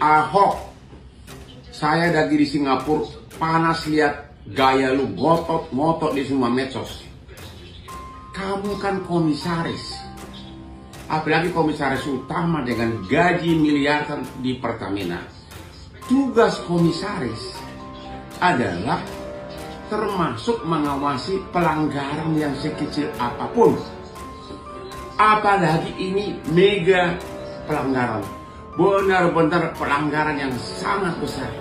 Ahok, saya lagi di Singapura, panas lihat gaya lu ngotot di semua medsos. Kamu kan komisaris, apalagi komisaris utama dengan gaji miliaran di Pertamina. Tugas komisaris adalah termasuk mengawasi pelanggaran yang sekecil apapun. Apalagi ini mega pelanggaran, benar-benar pelanggaran yang sangat besar.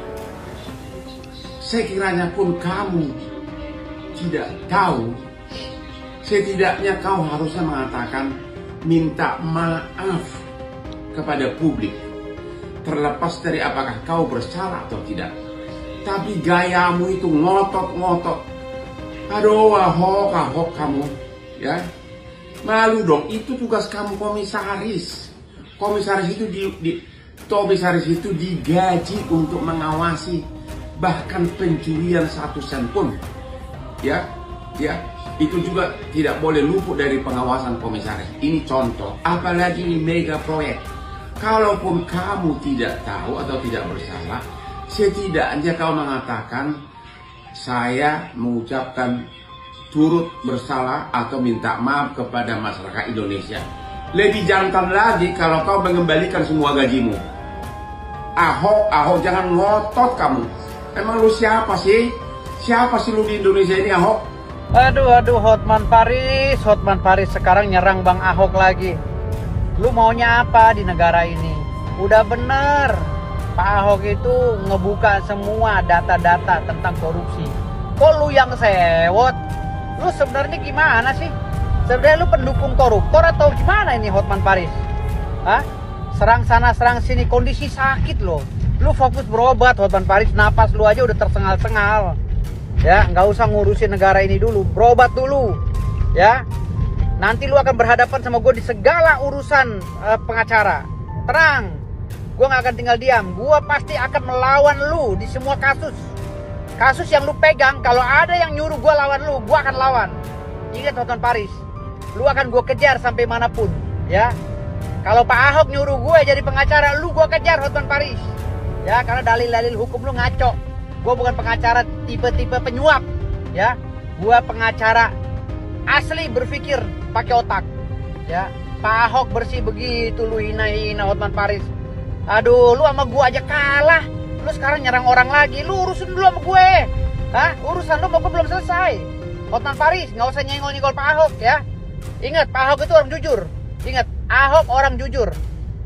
Sekiranya pun kamu tidak tahu, setidaknya kau harusnya mengatakan minta maaf kepada publik, terlepas dari apakah kau bersalah atau tidak. Tapi gayamu itu ngotot. Aduh, Ahok kamu, ya. Malu dong, itu tugas kamu komisaris. Komisaris itu digaji untuk mengawasi bahkan pencurian 1 sen pun. Ya. Itu juga tidak boleh luput dari pengawasan komisaris. Ini contoh, apalagi ini mega proyek. Kalaupun kamu tidak tahu atau tidak bersalah, setidaknya kau mengatakan saya mengucapkan turut bersalah atau minta maaf kepada masyarakat Indonesia. Lebih jantan lagi kalau kau mengembalikan semua gajimu. Ahok, jangan ngotot kamu. Emang lu siapa sih? Siapa sih lu di Indonesia ini, Ahok? Aduh, Hotman Paris sekarang nyerang Bang Ahok lagi. Lu maunya apa di negara ini? Udah bener, Pak Ahok itu ngebuka semua data-data tentang korupsi. Kok lu yang sewot? Lu sebenarnya gimana sih? Sebenarnya lu pendukung koruptor atau gimana ini, Hotman Paris? Hah? Serang sana serang sini, kondisi sakit loh. Lu fokus berobat, Hotman Paris. Napas lu aja udah tersengal-sengal. Ya, nggak usah ngurusin negara ini dulu, berobat dulu. Ya, nanti lu akan berhadapan sama gue di segala urusan pengacara. Tenang, gue nggak akan tinggal diam. Gue pasti akan melawan lu di semua kasus. Kasus yang lu pegang, kalau ada yang nyuruh gue lawan lu, gue akan lawan. Ingat, Hotman Paris, lu akan gue kejar sampai manapun. Ya, kalau Pak Ahok nyuruh gue jadi pengacara, lu gue kejar, Hotman Paris. Ya, karena dalil-dalil hukum lu ngaco. Gue bukan pengacara tipe-tipe penyuap, ya. Gue pengacara asli, berpikir pakai otak, ya. Pak Ahok bersih begitu, lu hina-hina Hotman Paris. Aduh, lu sama gue aja kalah. Lu sekarang nyerang orang lagi. Lu urusin dulu sama gue. Hah? Urusan lu sama gue belum selesai. Hotman Paris, nggak usah nyenggol-nyenggol Pak Ahok, ya. Ingat, Pak Ahok itu orang jujur. Ingat, Ahok orang jujur,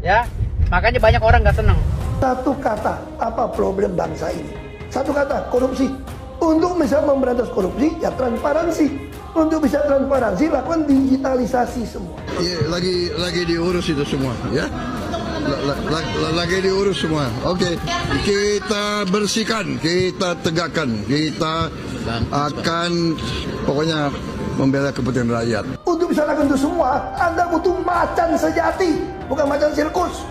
ya. Makanya banyak orang nggak seneng. Satu kata, apa problem bangsa ini? Satu kata, korupsi. Untuk bisa memberantas korupsi, ya transparansi. Untuk bisa transparansi, lakukan digitalisasi semua. Iya, lagi diurus itu semua, ya. Lagi diurus semua. Oke, kita bersihkan, kita tegakkan, kita akan pokoknya membela kepentingan rakyat. Untuk bisa lakukan itu semua, Anda butuh macan sejati, bukan macan sirkus.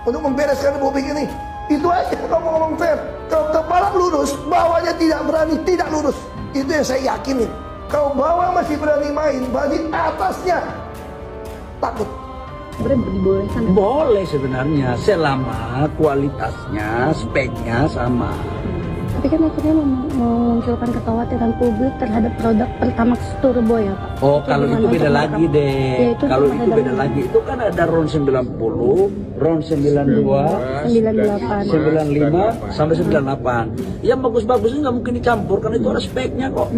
Untuk membereskan republik ini. Itu aja kalau ngomong fair. Kalau kepala lurus, bawahnya tidak berani, tidak lurus. Itu yang saya yakinin. Kalau bawah masih berani main, berarti atasnya takut. Dibolehkan? Boleh sebenarnya, selama kualitasnya, speknya sama. Tapi kan akhirnya memunculkan kekhawatiran publik terhadap produk Pertamax Turbo ya Pak. Oh, kalau itu beda lagi deh. Ya, kalau itu beda lagi. Itu kan ada RON 90, RON 92, 98, 95 sampai 98. Yang bagus-bagus itu nggak mungkin dicampur karena itu ada speknya kok.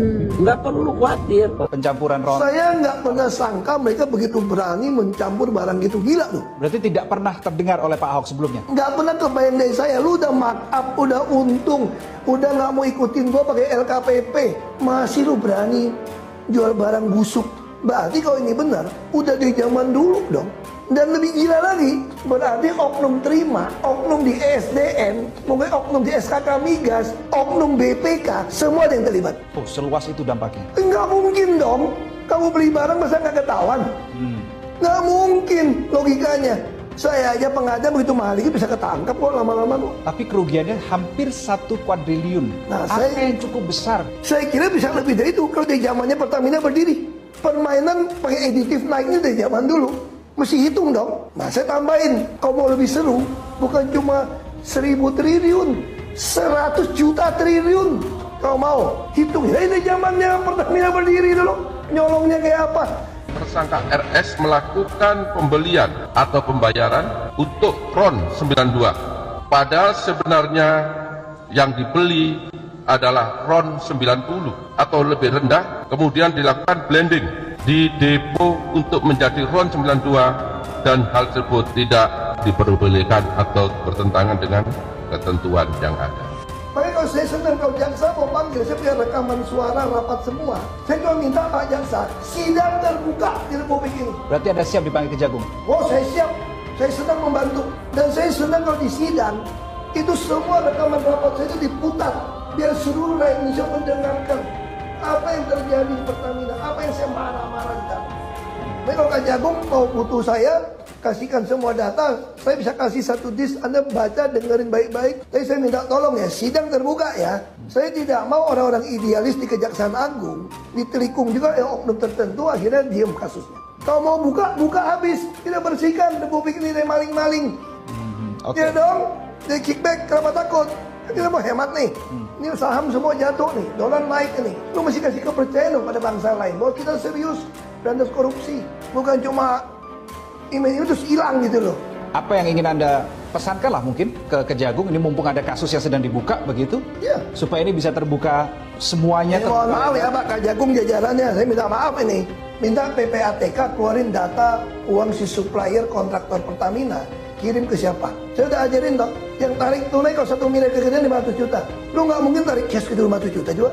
Nggak perlu khawatir. Pencampuran RON. Saya nggak pernah sangka mereka begitu berani mencampur barang gitu, gila loh. Berarti tidak pernah terdengar oleh Pak Ahok sebelumnya? Nggak pernah kebayang dari saya. Lu udah mark up, udah untung, udah nggak mau ikutin gua pakai LKPP, masih lu berani jual barang busuk. Berarti kalau ini benar, udah di zaman dulu dong. Dan lebih gila lagi, berarti oknum terima, oknum di SDN, mungkin oknum di SKK Migas, oknum BPK, semua ada yang terlibat. Oh, seluas itu dampaknya? Nggak mungkin dong, kamu beli barang masa nggak ketahuan? Nggak mungkin logikanya. Saya aja pengadaan begitu mahal ini bisa ketangkap kok lama-lama kok. Tapi kerugiannya hampir 1 kuadriliun. Nah, apa yang cukup besar? Saya kira bisa lebih dari itu kalau di zamannya Pertamina berdiri. Permainan pakai aditif naiknya dari zaman dulu. Mesti hitung dong. Nah, saya tambahin, kalau mau lebih seru, bukan cuma 1000 triliun, 100 juta triliun. Kau mau hitung? Ya, ini zamannya Pertamina berdiri dulu. Nyolongnya kayak apa? Tersangka RS melakukan pembelian atau pembayaran untuk RON 92. Padahal sebenarnya yang dibeli adalah RON 90 atau lebih rendah, kemudian dilakukan blending di depo untuk menjadi RON 92, dan hal tersebut tidak diperbolehkan atau bertentangan dengan ketentuan yang ada. Makanya kalau saya senang, kalau jaksa mau panggil, saya punya rekaman suara rapat semua. Saya cuma minta Pak Jaksa, sidang terbuka di Republik ini. Berarti Anda siap dipanggil Kejagung? Oh, saya siap. Saya senang membantu. Dan saya senang kalau di sidang, itu semua rekaman rapat saya itu diputar. Biar seluruh rakyat Indonesia mendengarkan apa yang terjadi di Pertamina, apa yang saya marah-marah di dalam. Tapi kalau Kejagung mau butuh saya, kasihkan semua data, saya bisa kasih 1 disk, Anda baca, dengerin baik-baik. Tapi saya minta tolong ya, sidang terbuka ya. Saya tidak mau orang-orang idealis di Kejaksaan Agung ditelikung juga yang oknum tertentu, akhirnya diem kasusnya. Kalau mau buka, buka habis. Kita bersihkan Republik ini dari maling-maling. Ya dong, dari kickback, kenapa takut? Kita mau hemat nih. Ini saham semua jatuh nih, dolar naik nih. Lu mesti kasih kepercayaan dong pada bangsa lain bahwa kita serius berantas korupsi. Bukan cuma email itu terus hilang gitu loh. Apa yang ingin Anda pesankan lah mungkin ke Kejagung, ini mumpung ada kasus yang sedang dibuka begitu, Iya. supaya ini bisa terbuka semuanya. Mohon maaf ya Pak Kejagung jajarannya, saya minta maaf ini. Minta PPATK keluarin data uang si supplier kontraktor Pertamina, kirim ke siapa. Saya udah ajarin dok, yang tarik tunai kalau 1 miliar kegedean 500 juta. Lu nggak mungkin tarik cash gitu 500 juta juga.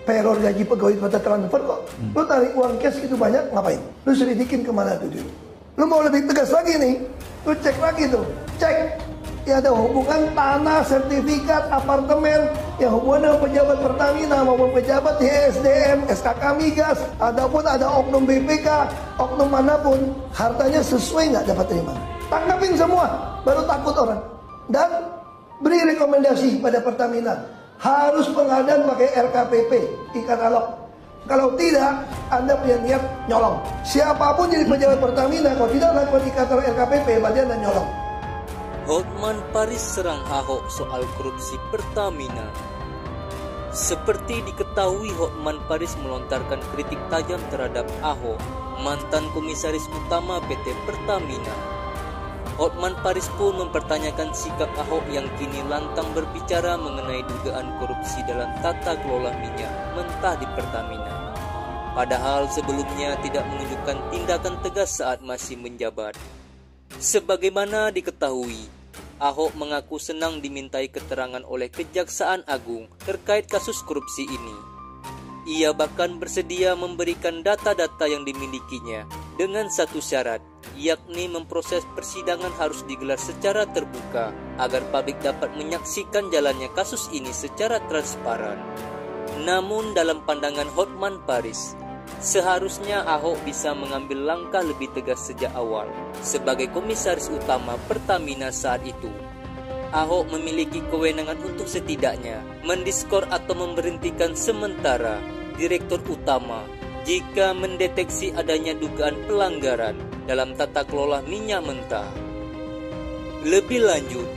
Payroll gaji pegawai pada transfer kok. Lu tarik uang cash gitu banyak ngapain? Lu selidikin kemana tuh dulu. Lu mau lebih tegas lagi nih, lu cek lagi tuh, cek. Ya ada hubungan tanah, sertifikat, apartemen, yang hubungan dengan pejabat Pertamina maupun pejabat di SDM, SKK Migas, ataupun ada oknum BPK, oknum manapun, hartanya sesuai nggak dapat terima. Tangkapin semua, baru takut orang. Dan beri rekomendasi pada Pertamina, harus pengadaan pakai RKPP, ikan alok. Kalau tidak, Anda punya niat nyolong. Siapapun jadi pejabat Pertamina, kalau tidak lakukan ikatan RKPP, berarti Anda nyolong. Hotman Paris serang Ahok soal korupsi Pertamina. Seperti diketahui, Hotman Paris melontarkan kritik tajam terhadap Ahok, mantan komisaris utama PT Pertamina. Hotman Paris pun mempertanyakan sikap Ahok yang kini lantang berbicara mengenai dugaan korupsi dalam tata kelola minyak mentah di Pertamina. Padahal sebelumnya tidak menunjukkan tindakan tegas saat masih menjabat. Sebagaimana diketahui, Ahok mengaku senang dimintai keterangan oleh Kejaksaan Agung terkait kasus korupsi ini. Ia bahkan bersedia memberikan data-data yang dimilikinya dengan satu syarat, yakni memproses persidangan harus digelar secara terbuka agar publik dapat menyaksikan jalannya kasus ini secara transparan. Namun dalam pandangan Hotman Paris, seharusnya Ahok bisa mengambil langkah lebih tegas sejak awal. Sebagai komisaris utama Pertamina saat itu, Ahok memiliki kewenangan untuk setidaknya mendiskor atau memberhentikan sementara direktur utama jika mendeteksi adanya dugaan pelanggaran dalam tata kelola minyak mentah. Lebih lanjut,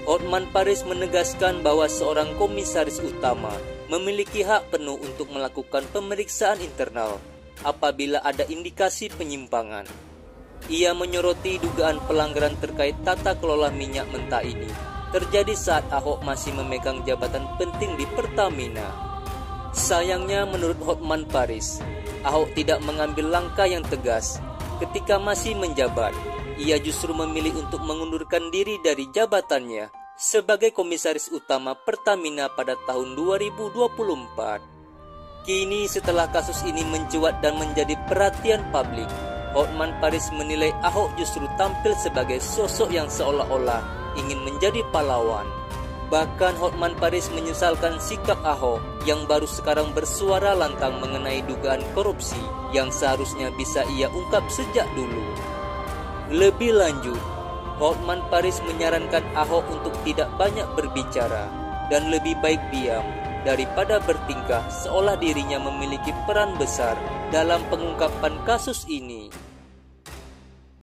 Hotman Paris menegaskan bahwa seorang komisaris utama memiliki hak penuh untuk melakukan pemeriksaan internal apabila ada indikasi penyimpangan. Ia menyoroti dugaan pelanggaran terkait tata kelola minyak mentah ini terjadi saat Ahok masih memegang jabatan penting di Pertamina. Sayangnya menurut Hotman Paris, Ahok tidak mengambil langkah yang tegas ketika masih menjabat. Ia justru memilih untuk mengundurkan diri dari jabatannya sebagai komisaris utama Pertamina pada tahun 2024. Kini setelah kasus ini mencuat dan menjadi perhatian publik, Hotman Paris menilai Ahok justru tampil sebagai sosok yang seolah-olah ingin menjadi pahlawan. Bahkan Hotman Paris menyesalkan sikap Ahok yang baru sekarang bersuara lantang mengenai dugaan korupsi yang seharusnya bisa ia ungkap sejak dulu. Lebih lanjut, Hotman Paris menyarankan Ahok untuk tidak banyak berbicara dan lebih baik diam daripada bertingkah seolah dirinya memiliki peran besar dalam pengungkapan kasus ini.